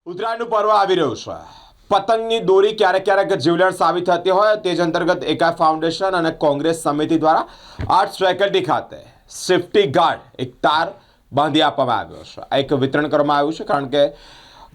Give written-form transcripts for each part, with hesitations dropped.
ઉત્તરાયણનું પર્વ આવી રહ્યું છે। પતંગની દોરી ક્યારેક ક્યારેક જીવલેણ સાબિત થતી હોય તે જ અંતર્ગત એકાઈ ફાઉન્ડેશન અને કોંગ્રેસ સમિતિ દ્વારા આર્ટ્સ ફેકલ્ટી ખાતે સેફટી ગાર્ડ એક તાર બાંધી આપવામાં આવ્યો છે। આ એક વિતરણ કરવામાં આવ્યું છે કારણ કે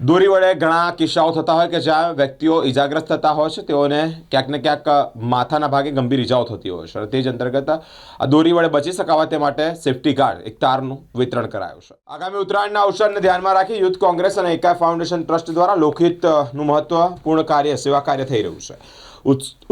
દોરી વડે ઘણા કિસ્સાઓ થતા હોય કે જ્યાં વ્યક્તિઓ ઇજાગ્રસ્ત થતા હોય છે, તેઓને ક્યાંક ને ક્યાંક માથાના ભાગે ગંભીર ઇજાઓ થતી હોય છે। તે જ અંતર્ગત આ દોરી વડે બચી શકાવા તે માટે સેફટી ગાર્ડ એક તારનું વિતરણ કરાયું છે। આગામી ઉત્તરાયણના અવસરને ધ્યાનમાં રાખી યુથ કોંગ્રેસ અને એકાઈ ફાઉન્ડેશન ટ્રસ્ટ દ્વારા લોકહિતનું મહત્વપૂર્ણ કાર્ય સેવા કાર્ય થઈ રહ્યું છે।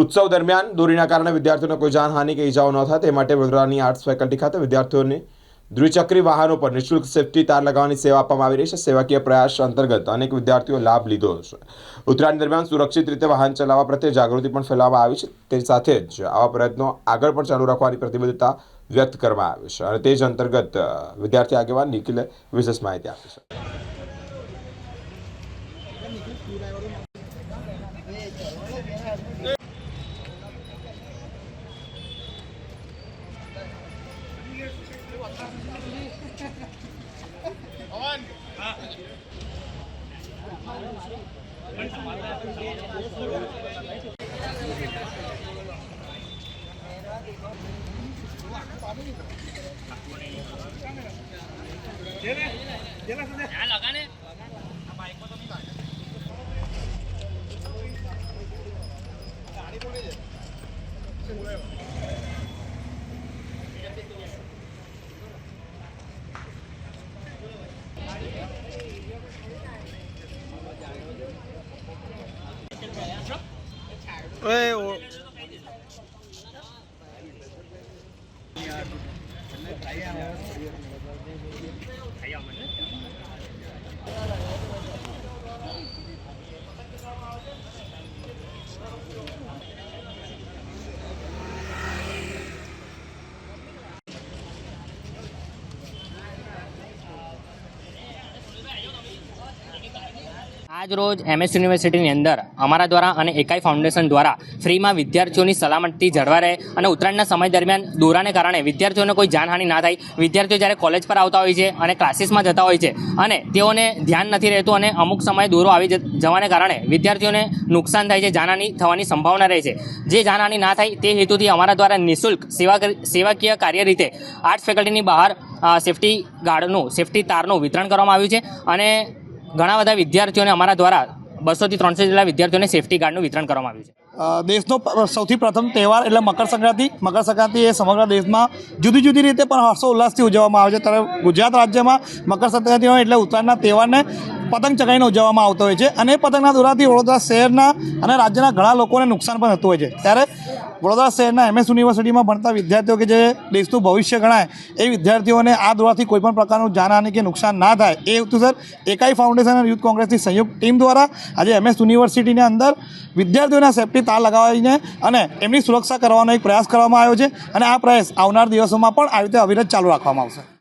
ઉત્સવ દરમિયાન દોરીના કારણે વિદ્યાર્થીઓને કોઈ જાનહાનિ કે ઇજાઓ ન થાય તે માટે વડોદરાની આર્ટ્સ ફેકલ્ટી ખાતે વિદ્યાર્થીઓની દ્વિચક્રી વાહનો પર નિઃશુલ્ક સેફટી તાર લગાવવાની સેવા આપવામાં આવી રહી છે। સેવાકીય પ્રયાસ અંતર્ગત અનેક વિદ્યાર્થીઓ લાભ લીધો છે। ઉત્તરાયણ દરમિયાન સુરક્ષિત રીતે વાહન ચલાવવા પ્રત્યે જાગૃતિ પણ ફેલાવવામાં આવી છે। તે સાથે જ આવા પ્રયત્નો આગળ પણ ચાલુ રાખવાની પ્રતિબદ્ધતા વ્યક્ત કરવામાં આવી છે અને તે જ અંતર્ગત વિદ્યાર્થી આગેવાન નિખિલે વિશેષ માહિતી આપી છે। આજ રોજ એમએસ યુનિવર્સિટીની અંદર અમારા દ્વારા અને એકાઈ ફાઉન્ડેશન દ્વારા ફ્રીમાં વિદ્યાર્થીઓની સલામતી જળવાઈ રહે અને ઉત્તરાયણના સમય દરમિયાન દોરાને કારણે વિદ્યાર્થીઓને કોઈ જાનહાનિ ના થાય, વિદ્યાર્થીઓ જ્યારે કોલેજ પર આવતા હોય છે અને ક્લાસીસમાં જતા હોય છે અને તેઓને ધ્યાન નથી રહેતું અને અમુક સમયે દોરો આવી જવાને કારણે વિદ્યાર્થીઓને નુકસાન થાય છે, જાનહાનિ થવાની સંભાવના રહે છે। જે જાનહાનિ ના થાય તે હેતુથી અમારા દ્વારા નિઃશુલ્ક સેવાકીય કાર્ય રીતે આર્ટ્સ ફેકલ્ટીની બહાર સેફટી ગાર્ડનું સેફટી તારનું વિતરણ કરવામાં આવ્યું છે અને ઘણા બધા વિદ્યાર્થીઓને અમારા દ્વારા 200 થી 300 જેટલા વિદ્યાર્થીઓને સેફટી ગાર્ડનું વિતરણ કરવામાં આવ્યું છે। દેશનો સૌથી પ્રથમ તહેવાર એટલે મકર સંક્રાંતિ એ સમગ્ર દેશમાં જુદી જુદી રીતે પણ હર્ષો ઉલ્લાસથી ઉજવવામાં આવે છે। ત્યારે ગુજરાત રાજ્યમાં મકર સંક્રાંતિ હોય એટલે ઉત્તરાયણના તહેવારને પતંગ ચગાવીને ઉજવવામાં આવતો હોય છે અને એ પતંગના દોરાથી વડોદરા શહેરના અને રાજ્યના ઘણા લોકોને નુકસાન પણ થતું હોય છે। ત્યારે વડોદરા શહેરના એમએસ યુનિવર્સિટીમાં ભણતા વિદ્યાર્થીઓ કે જે દેશનું ભવિષ્ય ગણાય એ વિદ્યાર્થીઓને આ દોરાથી કોઈપણ પ્રકારનું જાનહાનિ કે નુકસાન ના થાય એ હેતુસર એકાઈ ફાઉન્ડેશન અને યુથ કોંગ્રેસની સંયુક્ત ટીમ દ્વારા આજે એમએસ યુનિવર્સિટીની અંદર વિદ્યાર્થીઓના સેફટી તાર લગાવીને અને એમની સુરક્ષા કરવાનો એક પ્રયાસ કરવામાં આવ્યો છે અને આ પ્રયાસ આવનાર દિવસોમાં પણ આવી રીતે અવિરત ચાલુ રાખવામાં આવશે।